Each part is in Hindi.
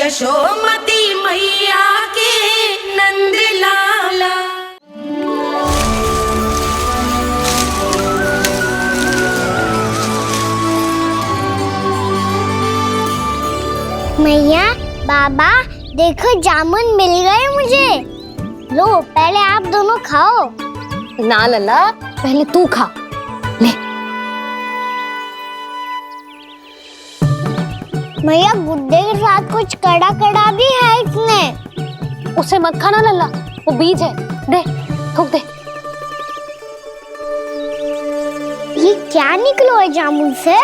यशोमती मैया के नंद लाला। मैया, बाबा, देखो जामुन मिल गए मुझे। लो, पहले आप दोनों खाओ। ना लल्ला, पहले तू खा ले। मैया, गुड्डे के साथ कुछ कड़ा कड़ा भी है इसमें। उसे मत खाना लल्ला, वो बीज है। दे, थूक दे। ये क्या निकलो है जामुन से?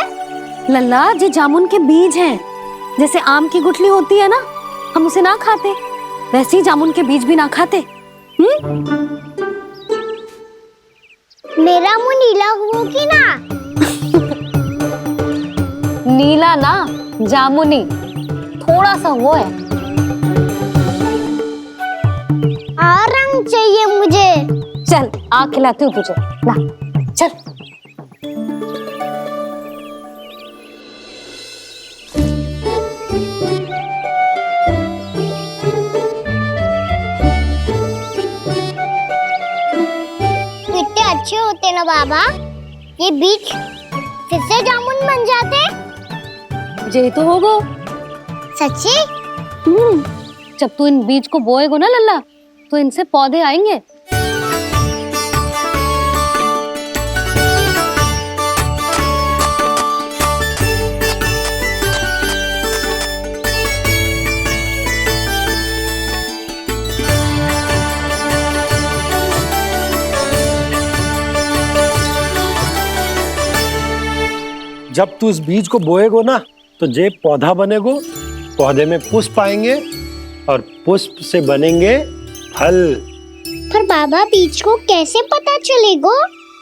लल्ला, ये जामुन के बीज हैं। जैसे आम की गुठली होती है ना, हम उसे ना खाते, वैसे ही जामुन के बीज भी ना खाते। मेरा मुंह नीला हुआ कि ना? नीला ना, जामुनी, थोड़ा सा वो है। और रंग चाहिए मुझे। चल, आ खिलाती हूँ तुझे, ला, चल। कितने अच्छे होते ना बाबा, ये बीज फिर से जामुन बन जाते। ये तो होगा सच्ची? जब तू इन बीज को बोएगा ना लल्ला, तो इनसे पौधे आएंगे। जब तू इस बीज को बोएगो ना, तो जे पौधा बनेगो, पौधे में पुष्प आएंगे और पुष्प से बनेंगे फल। पर बाबा, बीज को कैसे पता चलेगा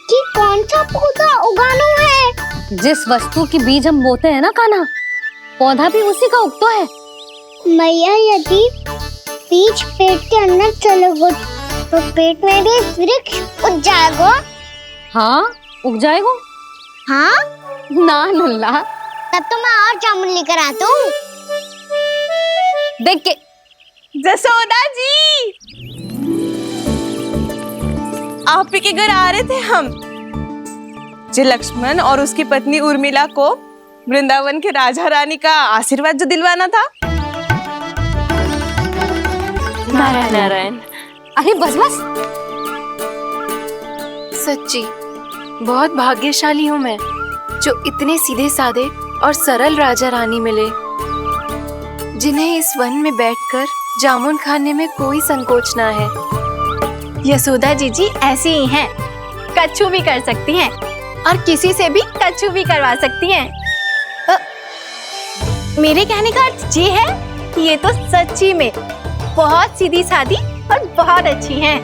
कि कौन सा पौधा उगाना है? जिस वस्तु की बीज हम बोते हैं ना कान्हा, पौधा भी उसी का उगता है। मैया, यदि बीज पेट के अंदर चलेगा तो पेट में भी वृक्ष उग जाएगा। हाँ, उग जाएगा। हाँ? ना लल्ला, तब तो मैं और जामुन लेकर आता हूँ। देख के। जसोदा जी, आप ही के घर आ रहे थे हम। जो लक्ष्मण और उसकी पत्नी उर्मिला को वृंदावन के राजा रानी का आशीर्वाद जो दिलवाना था। नारायण नारायण। अरे बस बस। सच्ची बहुत भाग्यशाली हूँ मैं, जो इतने सीधे साधे और सरल राजा रानी मिले, जिन्हें इस वन में बैठकर जामुन खाने में कोई संकोच ना है। यशोदा जी ऐसी ही हैं, कच्छू भी कर सकती हैं और किसी से भी कच्छू भी करवा सकती हैं। मेरे कहने का अर्थ ये है कि ये तो सच्ची में बहुत सीधी सादी और बहुत अच्छी हैं।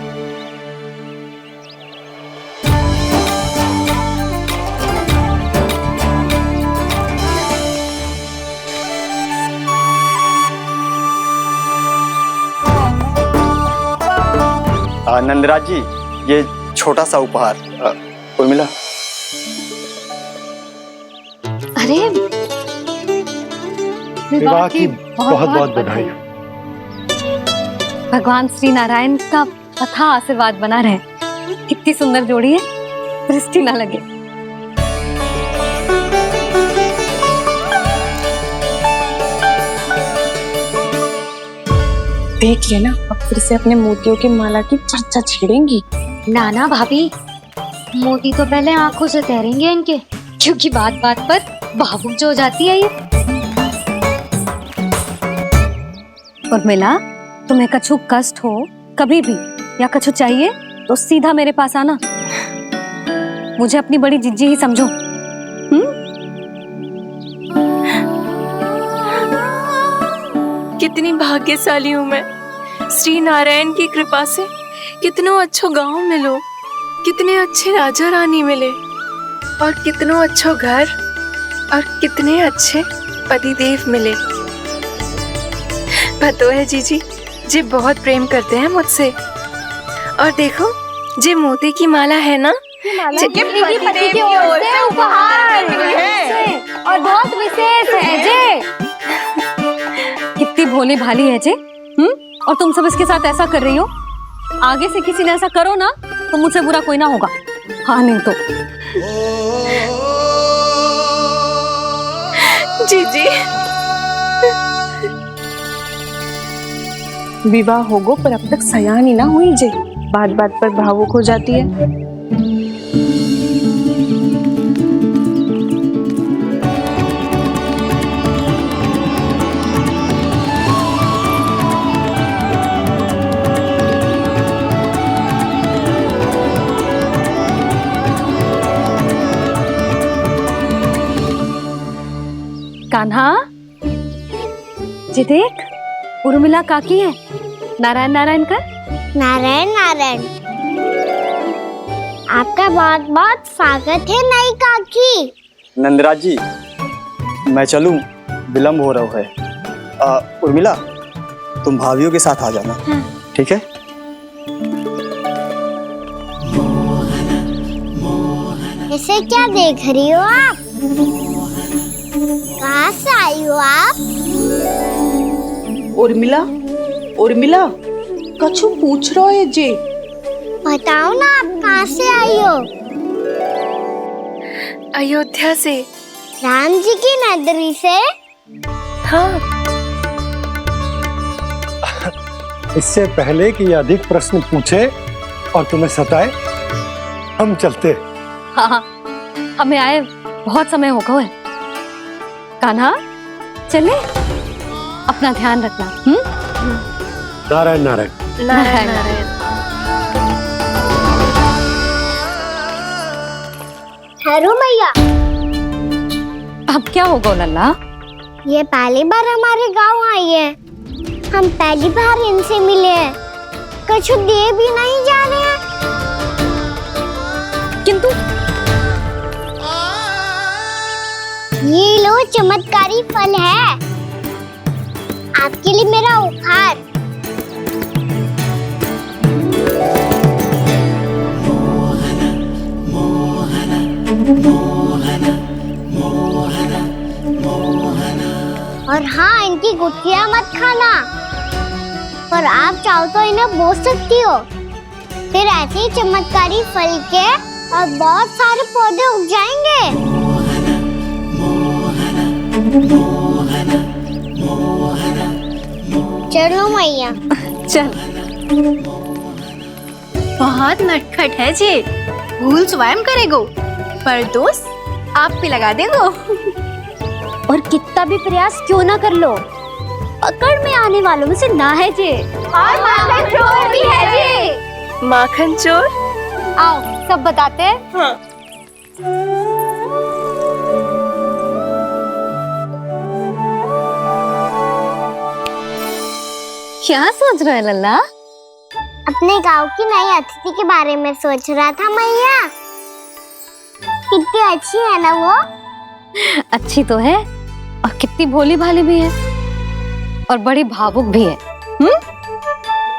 नंदराज जी, ये छोटा सा उपहार। उर्मिला। अरे विवाह की बहुत बहुत बधाई। भगवान श्री नारायण का अथाह आशीर्वाद बना रहे। कितनी सुंदर जोड़ी है, दृष्टि ना लगे। देख लेना, अब फिर से अपने मोतियों की माला की चर्चा छेड़ेंगी। नाना भाभी, मोती तो पहले आंखों से तैरेंगे इनके, क्योंकि बात बात पर भावुक जो हो जाती है ये। उर्मिला, तुम्हें कछु कष्ट हो कभी भी या कछु चाहिए तो सीधा मेरे पास आना। मुझे अपनी बड़ी जिज्जी ही समझो। कितनी भाग्यशाली हूँ मैं, श्री नारायण की कृपा से कितनों अच्छो गांव मिलो, कितने अच्छे राजा रानी मिले, और कितनों अच्छो घर और कितने अच्छे पतिदेव मिले। पतो है जीजी, जी बहुत प्रेम करते हैं मुझसे। और देखो, जे मोती की माला है ना, पति की ओर से उपहार है और बहुत विशेष है जे। कितनी भोली भाली है जे। और तुम सब इसके साथ ऐसा कर रही हो। आगे से किसी ने ऐसा करो ना तो मुझसे बुरा कोई ना होगा। हाँ नहीं तो। जीजी विवाह होगो पर अब तक सयानी ना हुई जे, बात बात पर भावुक हो जाती है। कान्हा जी देख, उर्मिला काकी है। नारायण नारायण कर। नारायण नारायण। आपका बहुत बहुत स्वागत है नई काकी। नंदराज जी, मैं चलूं, विलम्ब हो रहा है। उर्मिला, तुम भाभियों के साथ आ जाना। हाँ। ठीक है। इसे क्या देख रही हो आप? कहाँ से आई हो आप? उर्मिला, उर्मिला, कछु पूछ रहा है जे। बताओ ना आप कहाँ से आई हो? अयोध्या से। राम जी की नगरी से? हाँ। इससे पहले कि ये अधिक प्रश्न पूछे और तुम्हें सताए, हम चलते। हाँ, हमें आए बहुत समय हो गया है। कान्हा चले, अपना ध्यान रखना। नारायण नारायण। नारायण नारायण। ठहरो मैया। अब क्या होगा लल्ला? ये पहली बार हमारे गांव आई है। हम पहली बार इनसे मिले हैं। कुछ दे भी नहीं जा रहे हैं। किंतु ये लो चमत्कारी फल है, आपके लिए मेरा उपहार। और हाँ, इनकी गुठलियां मत खाना। पर आप चाहो तो इन्हें बो सकती हो। फिर ऐसे ही चमत्कारी फल के और बहुत सारे पौधे उग जाएंगे। चलो मैया। चल। बहुत नटखट है जी, भूल स्वयं करेगो पर दोष आप पे लगा देगो। और कितना भी प्रयास क्यों ना कर लो, पकड़ में आने वालों में से ना है जी। और माखन चोर भी है जी। माखन चोर? आओ सब बताते हैं। हाँ। क्या सोच रहा है लल्ला? अपने गांव की नई अतिथि के बारे में सोच रहा था मैया। कितनी अच्छी है ना वो? अच्छी तो है और कितनी भोली भाली भी है और बड़ी भावुक भी है।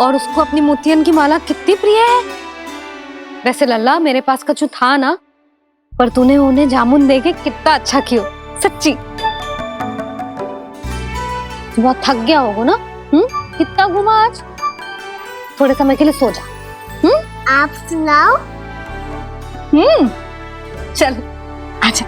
और उसको अपनी मोतियन की माला कितनी प्रिय है। वैसे लल्ला, मेरे पास कछु था ना, पर तूने उन्हें जामुन देके कितना अच्छा किया, सच्ची। बहुत थक गया होगा ना? कितना घूमा आज? थोड़े समय के लिए सो जा। आप सुनाओ। चल आजा।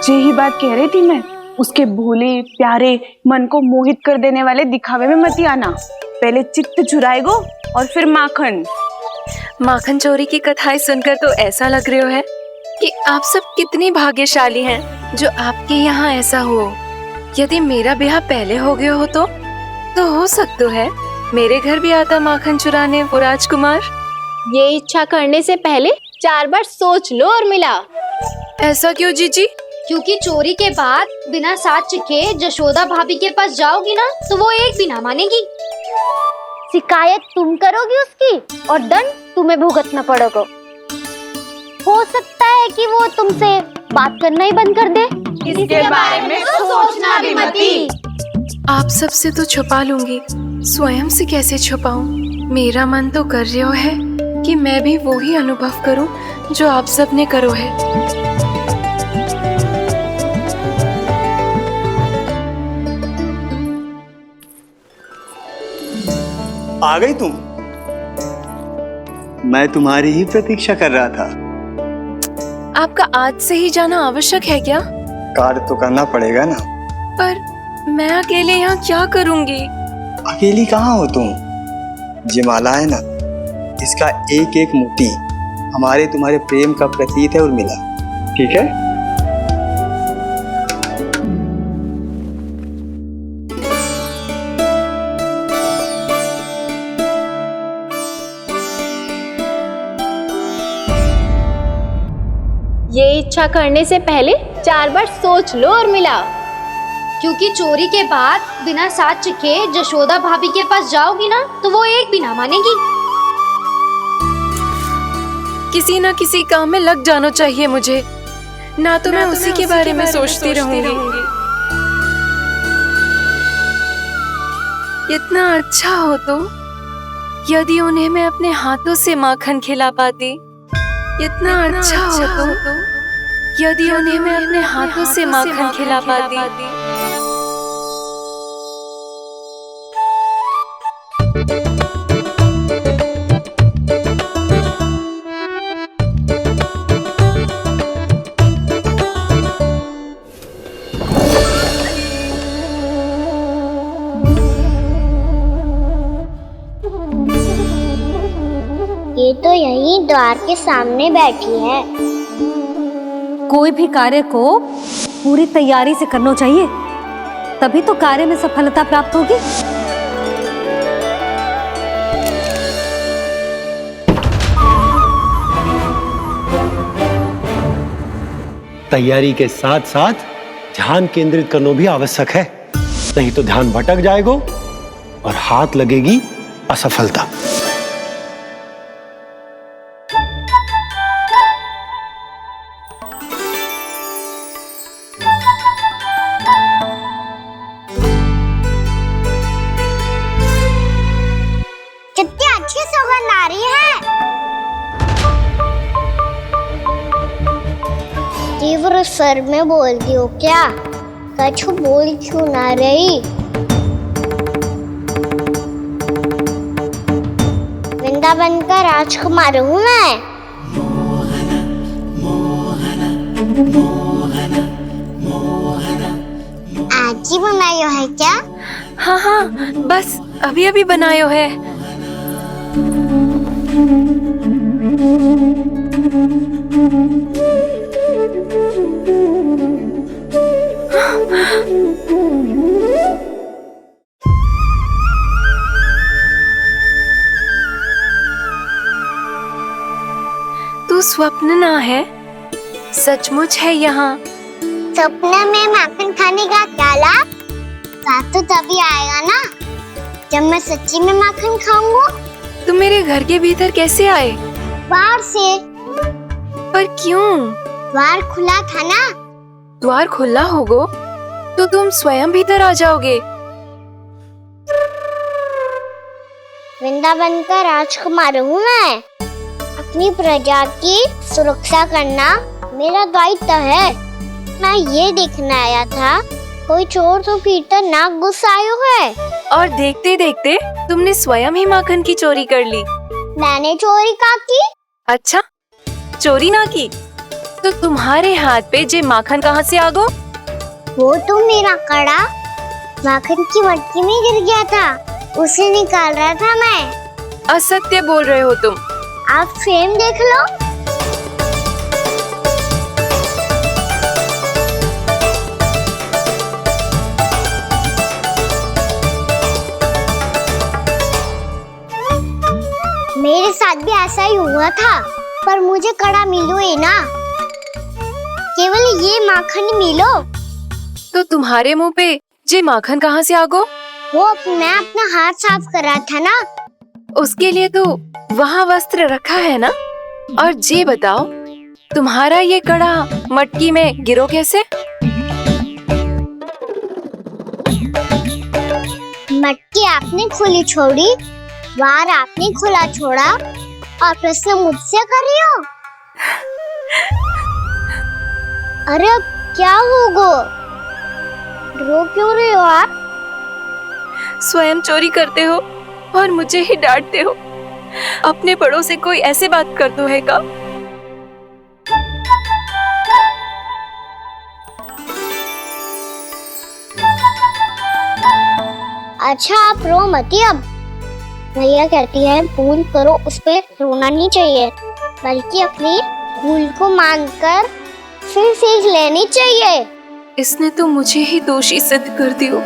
यही बात कह रही थी मैं, उसके भोले प्यारे मन को मोहित कर देने वाले दिखावे में मत आना। पहले चित्त चुराएगो और फिर माखन। माखन चोरी की कथाएं सुनकर तो ऐसा लग रहा है कि आप सब कितनी भाग्यशाली हैं जो आपके यहाँ ऐसा हो। यदि मेरा ब्याह पहले हो गया हो तो हो सकता है मेरे घर भी आता माखन चुराने वो राजकुमार। ये इच्छा करने से पहले 4 बार सोच लो उर्मिला। ऐसा क्यों जीजी? क्योंकि चोरी के बाद बिना साक्ष्य के जशोदा भाभी के पास जाओगी ना तो वो एक भी ना मानेगी। शिकायत तुम करोगी उसकी और दंड तुम्हें भुगतना पड़ेगा। हो सकता है कि वो तुमसे बात करना ही बंद कर दे। इसके बारे में सोचना भी मती। आप सबसे तो छुपा लूंगी, स्वयं से कैसे छुपाऊं? मेरा मन तो कर रहा है कि मैं भी वो ही अनुभव करूं जो आप सब ने करो है। आ गई तुम? मैं तुम्हारी ही प्रतीक्षा कर रहा था। आपका आज से ही जाना आवश्यक है क्या? कार्य तो करना पड़ेगा ना। पर मैं अकेले यहाँ क्या करूंगी? अकेली कहाँ हो तुम? ये माला है ना, इसका एक एक मोती हमारे तुम्हारे प्रेम का प्रतीक है उर्मिला, ठीक है? ये इच्छा करने से पहले 4 बार सोच लो उर्मिला। क्योंकि चोरी के बाद बिना साक्ष्य के जशोदा भाभी के पास जाओगी ना तो वो एक भी ना मानेगी। किसी ना किसी काम में लग जाना चाहिए मुझे, ना तो मैं उसी के बारे में सोचती रहूंगी। इतना अच्छा हो तो यदि उन्हें मैं अपने हाथों से माखन खिला पाती। इतना अच्छा हो तो यदि उन्हें मैं अपने हाथों से माखन खिला पाती। ये तो यहीं द्वार के सामने बैठी है। कोई भी कार्य को पूरी तैयारी से करना चाहिए, तभी तो कार्य में सफलता प्राप्त होगी। तैयारी के साथ साथ ध्यान केंद्रित करना भी आवश्यक है, नहीं तो ध्यान भटक जाएगा और हाथ लगेगी असफलता। कितनी अच्छी सुगंध आ रही है। तीव्र स्वर में बोलती हो क्या? कछु बोल क्यों ना रही? वृंदावन का राजकुमार हूँ मैं। आज ही बनायो है क्या? हाँ हाँ, बस अभी अभी बनायो है। तू स्वप्न ना है, सचमुच है यहाँ। सपने में माखन खाने का क्या लाभ? स्वाद तो तभी आएगा ना जब मैं सच्ची में माखन खाऊंगा। तुम मेरे घर के भीतर कैसे आए? बाहर से। पर क्यों? द्वार खुला था ना। द्वार खुला होगा तो तुम स्वयं भीतर आ जाओगे। वृंदावन का राजकुमार हूँ मैं। अपनी प्रजा की सुरक्षा करना मेरा दायित्व है। मैं ये देखने आया था कोई चोर तो कीर्तन ना घुस आयो है। और देखते देखते तुमने स्वयं ही माखन की चोरी कर ली। मैंने चोरी का की? अच्छा, चोरी ना की तो तुम्हारे हाथ पे जे माखन कहाँ से आ गो? वो तो मेरा कड़ा माखन की मटकी में गिर गया था, उसे निकाल रहा था मैं। असत्य बोल रहे हो तुम। आप स्वयं देख लो। मेरे साथ भी ऐसा ही हुआ था, पर मुझे कड़ा मिलो ही ना, केवल ये माखन मिलो। तो तुम्हारे मुंह पे जे माखन कहाँ से आ गो? वो मैं अपना हाथ साफ कर रहा था ना। उसके लिए तो वहाँ वस्त्र रखा है ना। और जे बताओ, तुम्हारा ये कड़ा मटकी में गिरो कैसे? मटकी आपने खुली छोड़ी, वार आपने खुला छोड़ा और प्रश्न मुझसे कर रही हो। अरे अब क्या होगा? रो क्यों रहे हो आप? स्वयं चोरी करते हो और मुझे ही डांटते हो। अपने बड़ों से कोई ऐसे बात कर दो है का? अच्छा आप रो मती अब। भैया कहती है भूल करो, उस पे रोना नहीं चाहिए, बल्कि अपनी भूल को मानकर फिर सीख लेनी चाहिए। इसने तो मुझे ही दोषी सिद्ध कर दियो।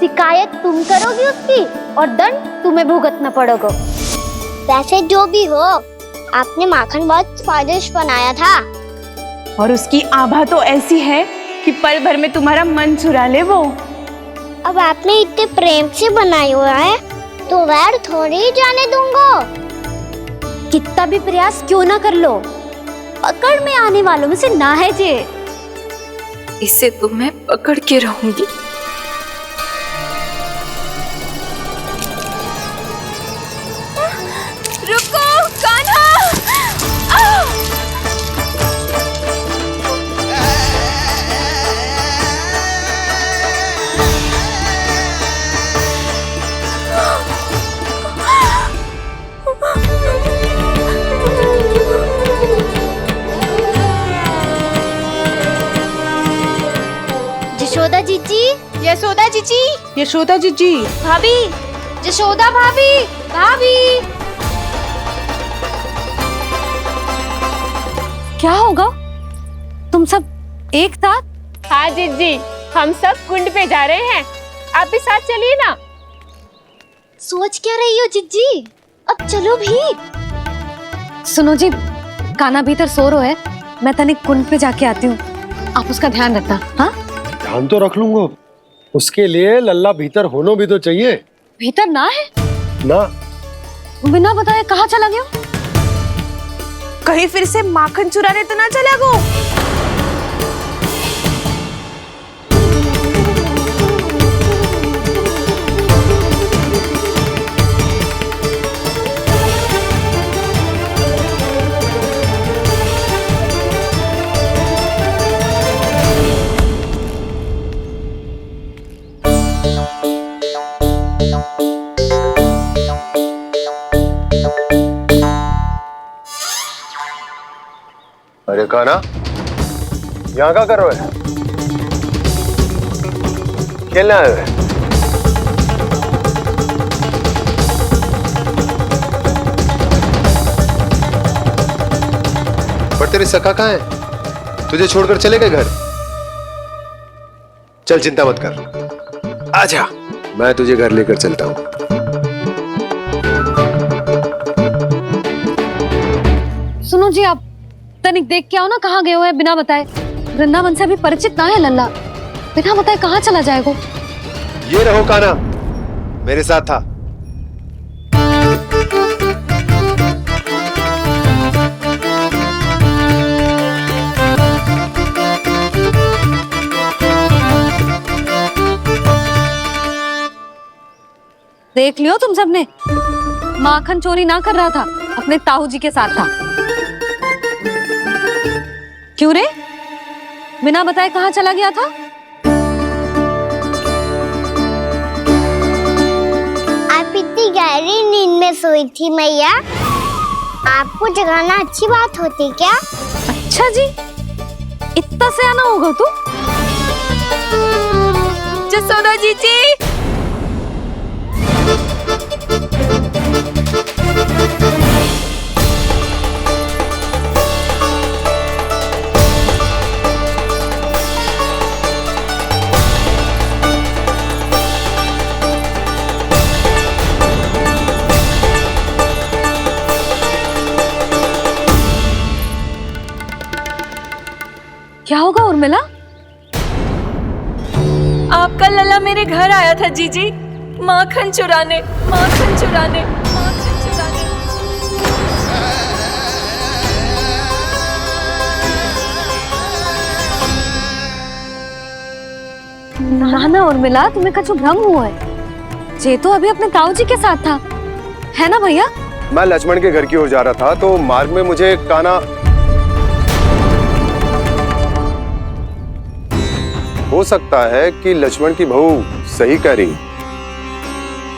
शिकायत तुम करोगी उसकी और दंड तुम्हें भुगतना पड़ेगा। वैसे जो भी हो, आपने माखन बहुत स्वादिष्ट बनाया था। और उसकी आभा तो ऐसी है कि पल भर में तुम्हारा मन चुरा ले वो। अब आपने इतने प्रेम से बनाई हुआ है तो वैर थोड़ी ही जाने दूंगा। कितना भी प्रयास क्यों ना कर लो, पकड़ में आने वालों में से ना है जे। इसे तो मैं पकड़ के रहूंगी। रुको कान्हा! यशोदा जीजी, यशोदा जीजी, यशोदा जीजी, भाभी, यशोदा भाभी, भाभी। क्या होगा? तुम सब एक साथ? हाँ जीजी, हम सब कुंड पे जा रहे हैं, आप भी साथ चलिए ना। सोच क्या रही हो जीजी? अब चलो भी। सुनो जी, कान्हा भीतर सो रहा है, मैं तनिक कुंड पे जाके आती हूँ, आप उसका ध्यान रखना। हाँ, ध्यान तो रख लूंगा, उसके लिए लल्ला भीतर होना भी तो चाहिए। भीतर ना है? ना। बिना बताए कहाँ चला गया? कहीं फिर से माखन चुराने तो ना चला गो। अरे कान्हा, यहाँ क्या कर रहे हो? खेलने आए हुए? पर तेरे सखा कहाँ है? तुझे छोड़कर चले गए घर? चल चिंता मत कर, आजा, मैं तुझे घर लेकर चलता हूँ। सुनो जी, आप तनिक देख के आओ ना, कहाँ गए हुए हैं बिना बताए। वृंदावन से अभी परिचित ना है लल्ला, बिना बताए कहाँ चला जाएगा? ये रहो कान्हा, मेरे साथ था। देख लियो तुम सबने, माखन चोरी ना कर रहा था, अपने ताऊ जी के साथ था। क्यों रे, बिना बताए कहाँ चला गया था? आप इतनी गहरी नींद में सोई थी मैया, आपको जगाना अच्छी बात होती क्या? अच्छा जी, इतना सयाना होगा तू? यशोदा जीजी, क्या होगा उर्मिला? आपका लल्ला मेरे घर आया था जीजी, माखन चुराने, माखन चुराने, माखन चुराने। नाना उर्मिला, तुम्हें कछु भ्रम हुआ है। जे तो अभी अपने ताऊ जी के साथ था, है ना भैया? मैं लक्ष्मण के घर की ओर जा रहा था तो मार्ग में मुझे कान्हा, हो सकता है कि लक्ष्मण की बहू सही कह रही,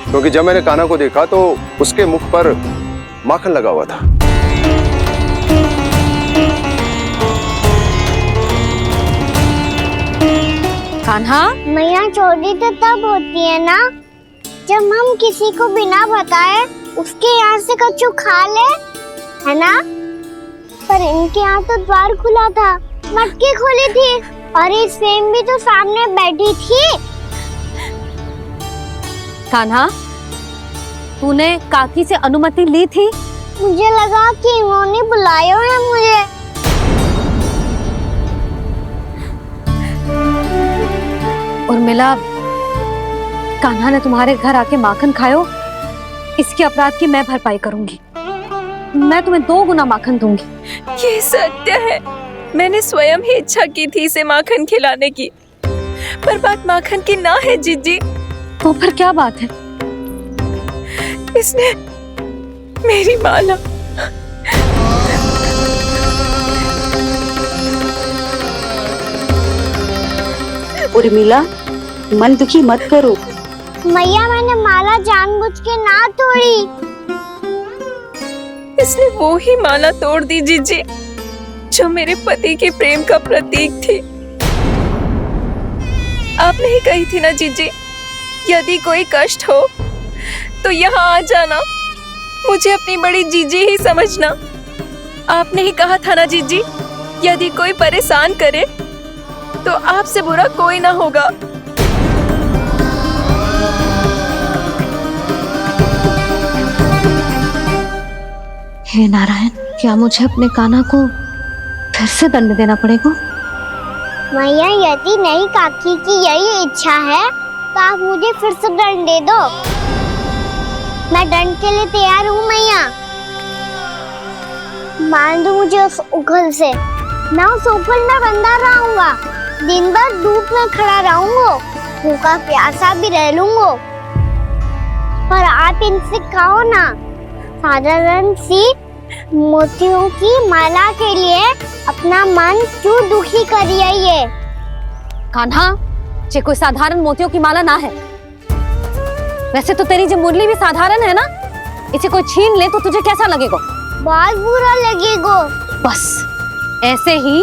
क्योंकि जब मैंने कान्हा को देखा तो उसके मुख पर माखन लगा हुआ था। कान्हा, मैया चोरी तो तब होती है ना जब हम किसी को बिना बताए उसके यहाँ से कछु खा ले, है ना? पर इनके यहाँ तो द्वार खुला था, मटकी खुली थी और ये सेम भी तो सामने बैठी थी। कान्हा, तूने काकी से अनुमति ली थी? मुझे लगा कि इन्होंने बुलाया है मुझे। उर्मिला, कान्हा ने तुम्हारे घर आके माखन खायो, इसके अपराध की मैं भरपाई करूंगी। मैं तुम्हें 2 गुना माखन दूंगी। ये सत्य है, मैंने स्वयं ही इच्छा की थी इसे माखन खिलाने की, पर बात माखन की ना है जीजी। तो फिर क्या बात है? इसने मेरी माला, उर्मिला, मन दुखी मत करो। मैया, मैंने माला जानबूझ के ना तोड़ी। इसने वो ही माला तोड़ दी जीजी जो मेरे पति के प्रेम का प्रतीक थी। आपने ही कही थी ना जीजी, यदि कोई कष्ट हो तो यहाँ आ जाना, मुझे अपनी बड़ी जीजी ही समझना। आपने ही कहा था ना जीजी, यदि कोई परेशान करे तो आपसे बुरा कोई ना होगा। हे नारायण, क्या मुझे अपने कान्हा को फिर से दंड देना पड़ेगा? मैया, यदि नहीं काकी की यही इच्छा है तो आप मुझे फिर से दंड दे दो। मैं दंड के लिए तैयार हूँ मैया। मान दो मुझे उस उखल से, मैं उस उखल में बंधा रहूंगा, दिन भर धूप में खड़ा रहूंगा, भूखा प्यासा भी रह लूंगा। पर आप इनसे कहो ना, साधारण सी मोतियों की माला के लिए अपना मन क्यों दुखी करिए? ये कान्हा, ये कोई साधारण मोतियों की माला ना है। वैसे तो तेरी जो मुरली भी साधारण है ना, इसे कोई छीन ले तो तुझे कैसा लगेगा? बहुत बुरा लगेगा। बस ऐसे ही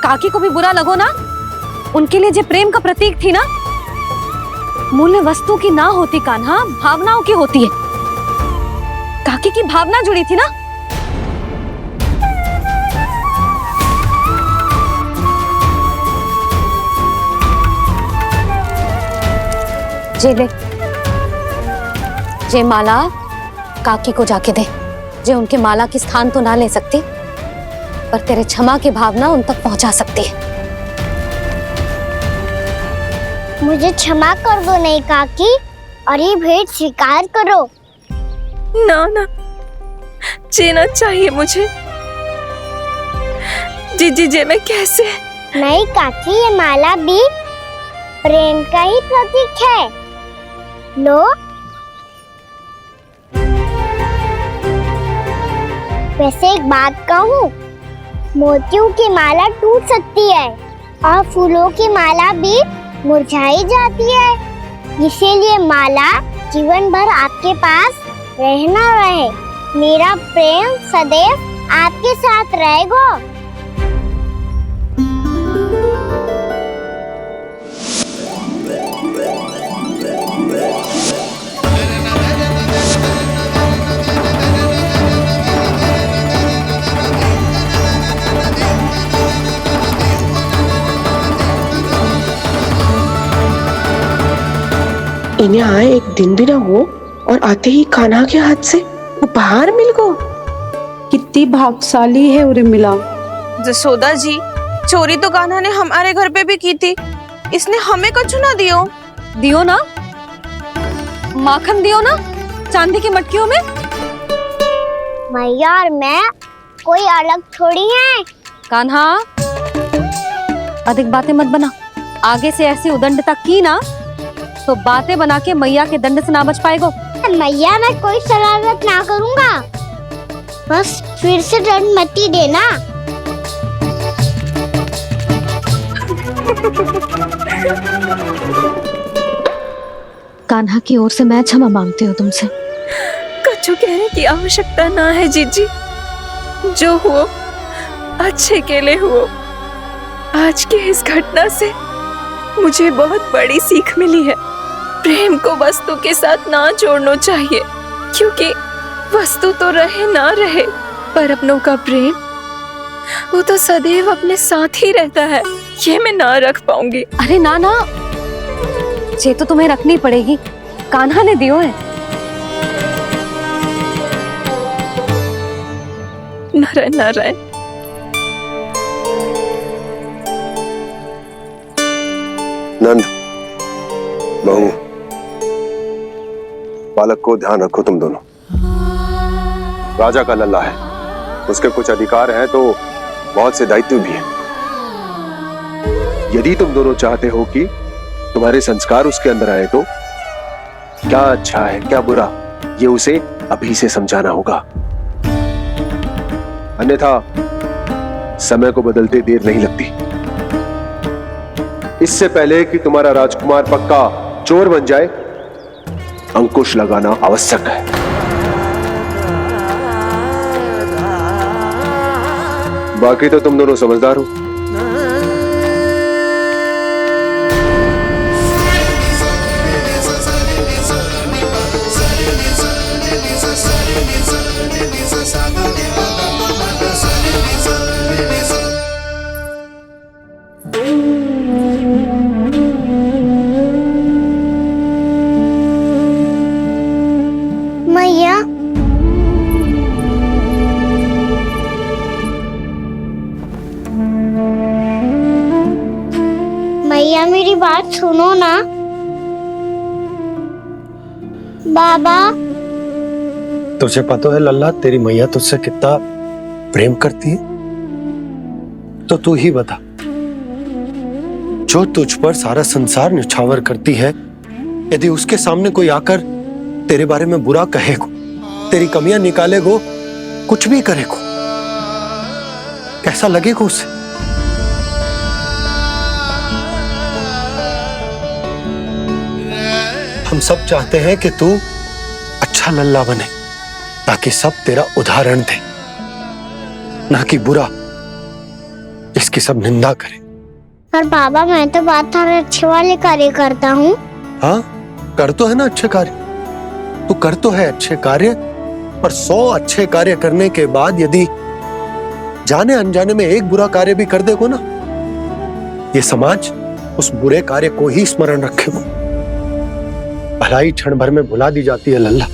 काकी को भी बुरा लगो ना। उनके लिए जो प्रेम का प्रतीक थी ना, मूल्य वस्तु की ना होती कान्हा, भावनाओं की होती है। काकी की भावना जुड़ी थी ना। जे ले, जे माला काकी को जाके दे। जे उनके माला की स्थान तो ना ले सकती, पर तेरे क्षमा की भावना उन तक पहुंचा सकती है। मुझे क्षमा कर दो नहीं काकी, और ये भेंट स्वीकार करो। ना ना, जीना चाहिए मुझे। जीजी जे मैं कैसे? नहीं काकी, ये माला भी प्रेम का ही प्रतीक है। लो, वैसे एक बात कहूँ, मोतियों की माला टूट सकती है और फूलों की माला भी मुरझाई जाती है। इसीलिए माला जीवन भर आपके पास रहना रहे। मेरा प्रेम सदैव आपके साथ रहेगा। इन्हें आए एक दिन भी ना हो और आते ही कान्हा के हाथ से उपहार मिल गो। कितनी भाग्यशाली है उर्मिला। जसोदा जी, चोरी तो कान्हा ने हमारे घर पे भी की थी, इसने हमें कछु ना दियो। दियो ना, माखन दियो ना चांदी की मटकियों में। मैया और मैं कोई अलग थोड़ी हैं। कान्हा, अधिक बातें मत बना। आगे से ऐसी उदंडता की ना तो बातें बना के मैया के दंड से ना बच पाएगो। मैया मैं कोई शरारत ना करूंगा, बस फिर से दंड मत ही देना। कान्हा की ओर से मैं क्षमा मांगती हूँ तुमसे। कछु कहने की आवश्यकता ना है जीजी, जो हुआ अच्छे के लिए हुआ। आज की इस घटना से मुझे बहुत बड़ी सीख मिली है। प्रेम को वस्तु के साथ ना जोड़ना चाहिए, क्योंकि वस्तु तो रहे ना रहे, पर अपनों का प्रेम वो तो सदैव अपने साथ ही रहता है। ये मैं ना रख पाऊंगी। अरे ना ना, ये तो तुम्हें रखनी पड़ेगी। कान्हा ने दियो है। नारायण नारायण। नंद, बहू, बालक को ध्यान रखो तुम दोनों। राजा का लल्ला है, उसके कुछ अधिकार हैं तो बहुत से दायित्व भी हैं। यदि तुम दोनों चाहते हो कि तुम्हारे संस्कार उसके अंदर आए तो क्या अच्छा है क्या बुरा, ये उसे अभी से समझाना होगा। अन्यथा समय को बदलते देर नहीं लगती। इससे पहले कि तुम्हारा राजकुमार पक्का चोर बन जाए, अंकुश लगाना आवश्यक है। बाकी तो तुम दोनों समझदार हो। मैया मैया मेरी बात सुनो ना। बाबा, तुझे पता है लल्ला, तेरी मैया तुझसे कितना प्रेम करती है? तो तू ही बता, जो तुझ पर सारा संसार न्यौछावर करती है, यदि उसके सामने कोई आकर तेरे बारे में बुरा कहेगो, तेरी कमियां निकालेगो, कुछ भी करेगो, कैसा लगेगा उसे? हम सब चाहते हैं कि तू अच्छा लल्ला बने, ताकि सब तेरा उदाहरण दे, ना कि बुरा जिसकी सब निंदा करे। पर बाबा मैं तो बात सारे अच्छे वाले कार्य करता हूँ। हाँ, कर तो है ना अच्छे कार्य, तू कर तो है अच्छे कार्य, पर 100 अच्छे कार्य करने के बाद यदि जाने अनजाने में एक बुरा कार्य भी कर देगो ना, ये समाज उस बुरे कार्य को ही स्मरण रखेगो। भलाई क्षण भर में भुला दी जाती है लल्ला,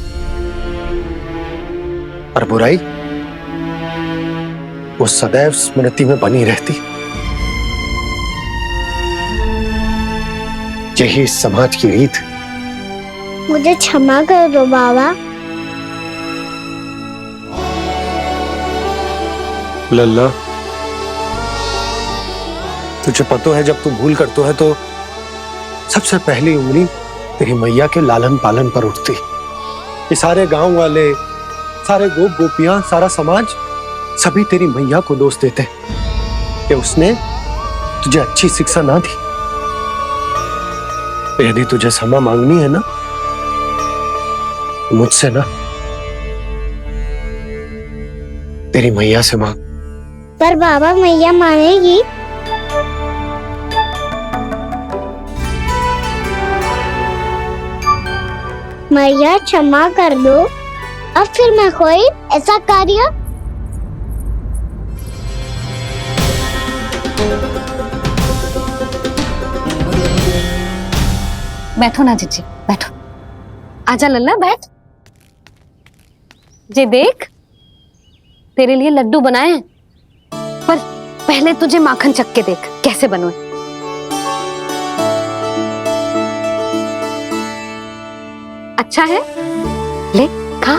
और बुराई वो सदैव स्मृति में बनी रहती। यही इस समाज की रीत। मुझे क्षमा कर दो बाबा। लल्ला, तुझे पता है जब तू भूल करतो है तो सबसे पहली उंगली तेरी मैया के लालन पालन पर उठती। ये सारे गांव वाले, सारे गोप गोपियां, सारा समाज सभी तेरी मैया को दोष देते कि उसने तुझे अच्छी शिक्षा ना दी। तो यदि तुझे क्षमा मांगनी है ना, मुझसे ना, तेरी मैया से मांग। पर बाबा मैया मानेगी? मैया क्षमा कर दो, अब फिर मैं कोई ऐसा कार्य। बैठो ना जीजी, बैठो। आजा लल्ला, बैठ। जे देख, तेरे लिए लड्डू बनाए हैं, पर पहले तुझे माखन चख के देख कैसे बनोए। अच्छा है, ले खा।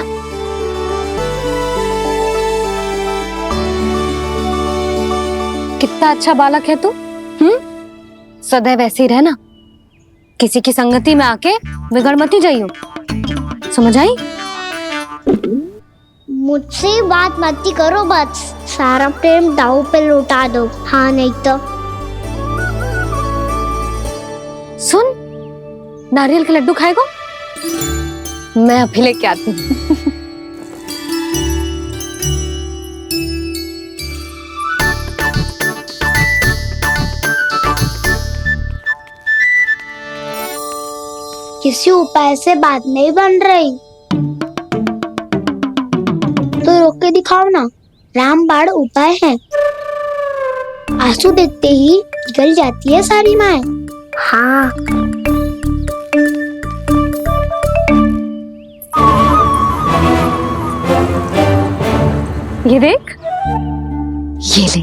कितना अच्छा बालक है तू। सदैव ऐसे ही रहना, किसी की संगति में आके बिगड़ मती जाइयो, समझ आई? मुझसे बात मत करो, बस सारा प्रेम दाव पे लौटा दो। हाँ नहीं तो सुन, नारियल के लड्डू खाएगा? मैं अभी लेके आती हूँ। किसी उपाय से बात नहीं बन रही तो रोक के दिखाओ ना। रामबाण उपाय है, आंसू देखते ही निकल जाती है सारी माए। हाँ ये देख, ये ले।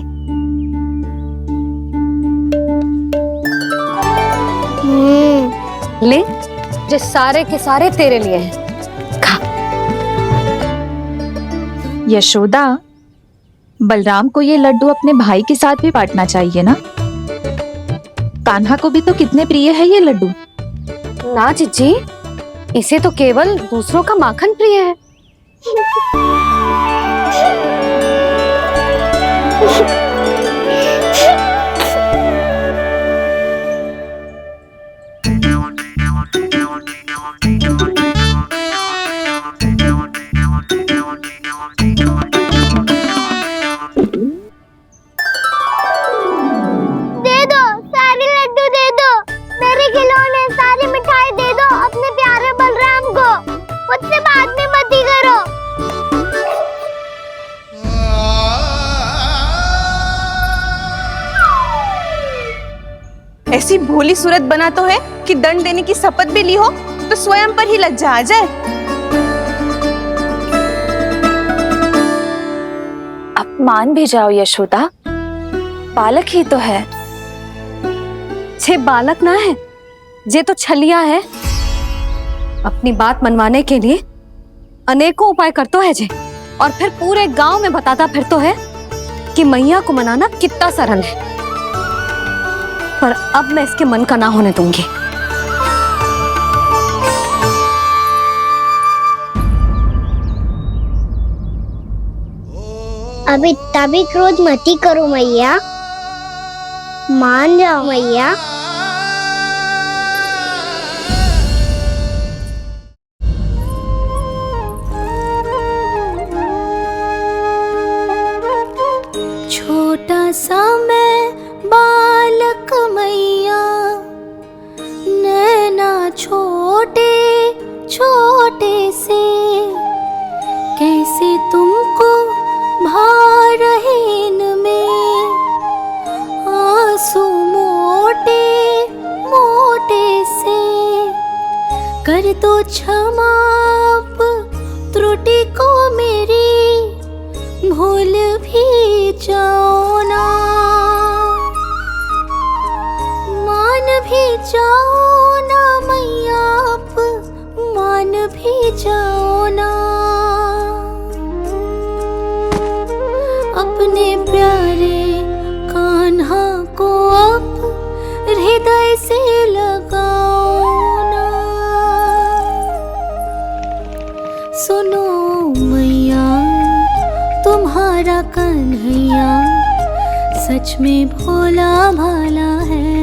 ले, जो सारे के सारे तेरे लिए हैं, खा। यशोदा, बलराम को ये लड्डू अपने भाई के साथ भी बांटना चाहिए ना। कान्हा को भी तो कितने प्रिय है ये लड्डू। ना जीजी, इसे तो केवल दूसरों का माखन प्रिय है। ऐसी भोली सूरत बना तो है कि दंड देने की शपथ भी ली हो तो स्वयं पर ही लज्जा आ जाए। अब मान भी जाओ यशोदा, बालक ही तो है। छे बालक ना है, जे तो छलिया है। अपनी बात मनवाने के लिए अनेकों उपाय करतो है जे, और फिर पूरे गांव में बताता फिरतो है कि मैया को मनाना कितना सरल है। पर अब मैं इसके मन का ना होने दूंगी। अब इतना भी क्रोध मती करो मैया, मान जाओ मैया। छोटा सा मैं बालक मैया, नैना छोटे छोटे से, कैसे तुमको भा रहे इनमें आंसू मोटे मोटे से। कर दो क्षमा त्रुटि को मेरी, भूल भी जाओ ना, मान भी जाओ ना मैया, आप मान भी जाओ ना। अपने प्यारे कान्हा को अब हृदय से लगाओ ना। सुनो मैया, तुम्हारा कन्हैया सच में भोला भाला है।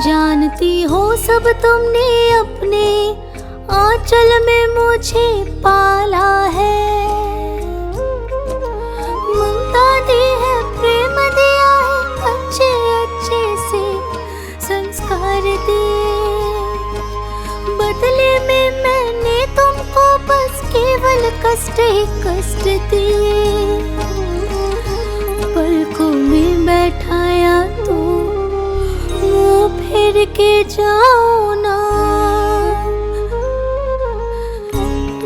जानती हो सब तुमने अपने आंचल में मुझे पाला है। ममता दी है, प्रेम दिया है, अच्छे अच्छे से संस्कार दिए। बदले में मैंने तुमको बस केवल कष्ट ही कष्ट दिए। पलकों में बैठाया तो मुँह फेर के जाओ ना,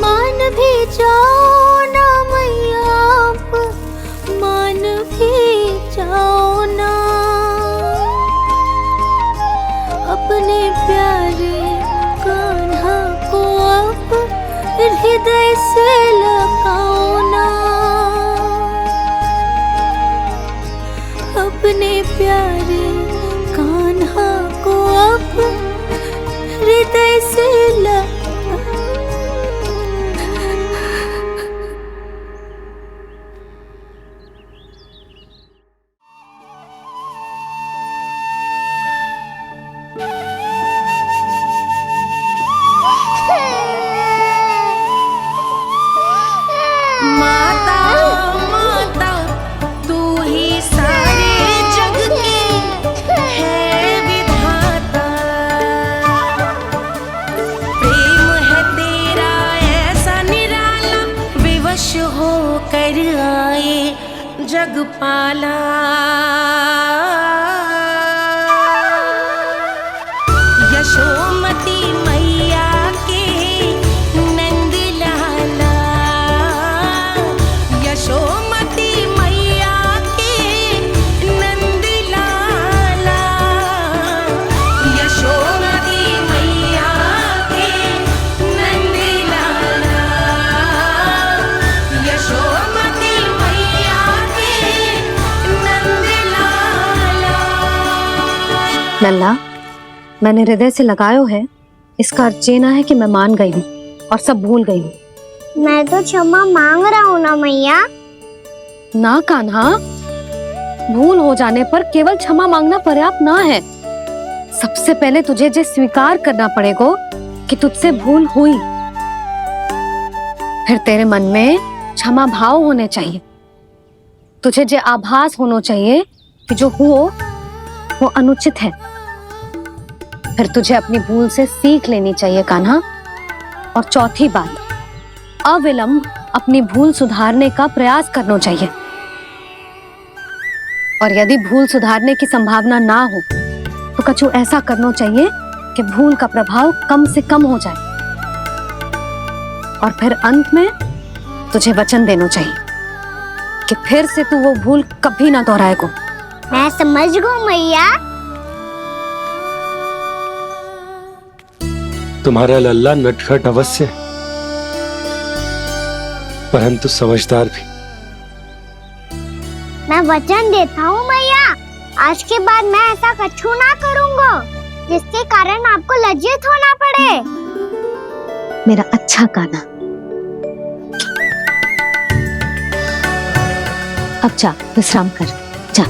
मान भी जाओ ना मैया, आप मान भी जाओ ना। अपने प्यारे हृदय से लगाओ ना, अपने प्यारे कान्हा को अब हृदय से माता माता तू ही सारे जग की है विधाता, प्रेम है तेरा ऐसा निराला, विवश हो कर आए जगपाला। यशोमती मैया के नंद लाला, यशोमती मैया के नंद लाला, यशोमती मैया के नंद लाला, यशोमती मैया के नंद लाला। लल्ला, मैंने हृदय से लगायो है, इसका अर्थ ये ना है कि मैं मान गई हूँ और सब भूल गई हूँ। मैं तो क्षमा मांग रहा हूँ ना मैया। ना कान्हा, भूल हो जाने पर केवल क्षमा मांगना पर्याप्त ना है। सबसे पहले तुझे जे स्वीकार करना पड़ेगा कि तुझसे भूल हुई, फिर तेरे मन में क्षमा भाव होने चाहिए। तुझे जे आभास होना चाहिए कि जो हुआ वो अनुचित है। फिर तुझे अपनी भूल से सीख लेनी चाहिए कान्हा। और चौथी बात, अविलंब अपनी भूल सुधारने का प्रयास करना चाहिए। और यदि भूल सुधारने की संभावना ना हो तो कछु ऐसा करना चाहिए कि भूल का प्रभाव कम से कम हो जाए। और फिर अंत में तुझे वचन देना चाहिए कि फिर से तू वो भूल कभी ना दोहराएगा। मैं समझ गई मैया। तुम्हारा लल्ला नटखट अवश्य, परंतु समझदार भी। मैं वचन देता हूँ मैया, आज के बाद मैं ऐसा कछु ना करूँगा जिसके कारण आपको लज्जित होना पड़े। मेरा अच्छा कान्हा, अब जा विश्राम कर, जा।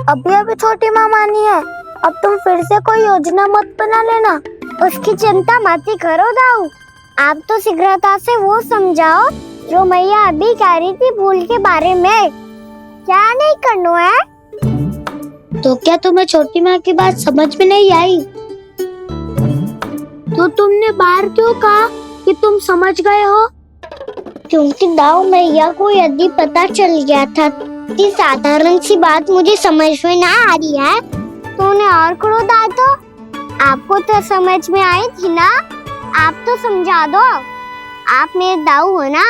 अभी अभी छोटी माँ मानी है, अब तुम फिर से कोई योजना मत बना लेना। उसकी चिंता मत ही करो दाऊ। आप तो शीघ्रता से वो समझाओ जो मैया अभी कह रही थी भूल के बारे में। क्या नहीं करना है? तो क्या तुम्हें छोटी माँ की बात समझ में नहीं आई? तो तुमने बाहर क्यों कहा कि तुम समझ गए हो? क्योंकि दाऊ मैया को यदि पता चल गया था कि साधारण सी बात मुझे समझ में ना आ रही है तो उन्हें और क्रोध आए तो? आपको तो समझ में आई थी ना, आप तो समझा दो। आप मेरे दाऊ हो ना।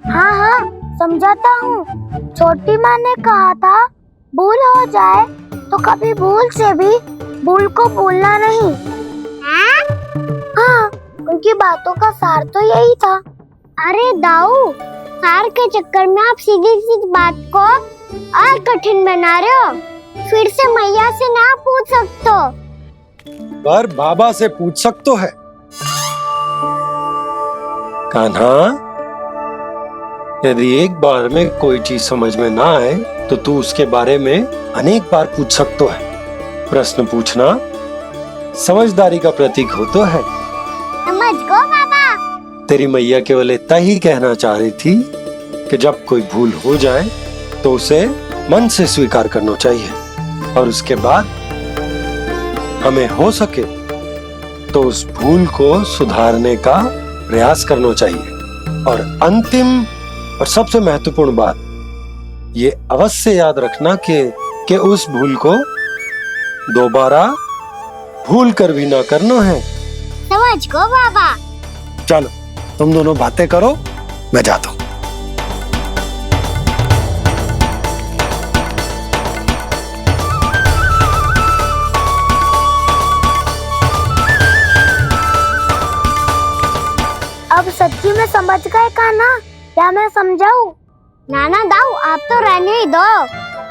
हाँ हाँ समझाता हूँ। छोटी माँ ने कहा था भूल हो जाए तो कभी भूल से भी भूल को भूलना नहीं। हाँ, उनकी बातों का सार तो यही था। अरे दाऊ, सार के चक्कर में आप सीधी सीधी बात को और कठिन बना रहे हो। फिर से मैया से ना पूछ सकते हो, पर बाबा से पूछ सकते है। कान्हा, यदि एक बार में कोई चीज समझ में ना आए तो तू उसके बारे में अनेक बार पूछ सकते है। प्रश्न पूछना समझदारी का प्रतीक होता है। समझ गो बाबा। तेरी मैया केवल इतना ही कहना चाह रही थी कि जब कोई भूल हो जाए तो उसे मन से स्वीकार करना चाहिए और उसके बाद हमें हो सके तो उस भूल को सुधारने का प्रयास करना चाहिए। और अंतिम और सबसे महत्वपूर्ण बात ये अवश्य याद रखना कि उस भूल को दोबारा भूल कर भी ना करना है। समझ गो बाबा। चलो तुम दोनों बातें करो, मैं जाता हूं। अब सच्ची में समझ गए कान्हा? क्या मैं समझाऊं? नाना दाऊ, आप तो रहने ही दो।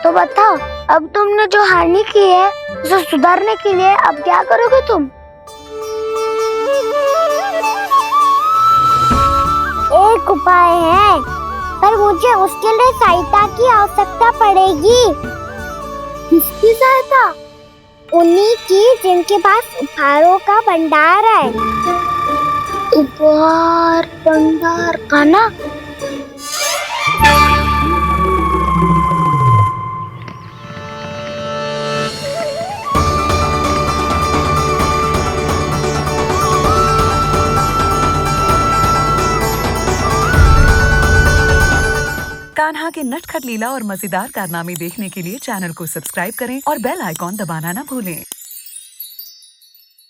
तो बताओ, अब तुमने जो हानि की है उसे सुधारने के लिए अब क्या करोगे तुम? एक उपाय है, पर मुझे उसके लिए सहायता की आवश्यकता पड़ेगी। किसकी सहायता? उन्हीं की जिनके पास उपहारों का भंडार है। उपहार भंडार कान्हा? कान्हा के नटखट लीला और मजेदार कारनामे देखने के लिए चैनल को सब्सक्राइब करें और बेल आइकॉन दबाना ना भूलें।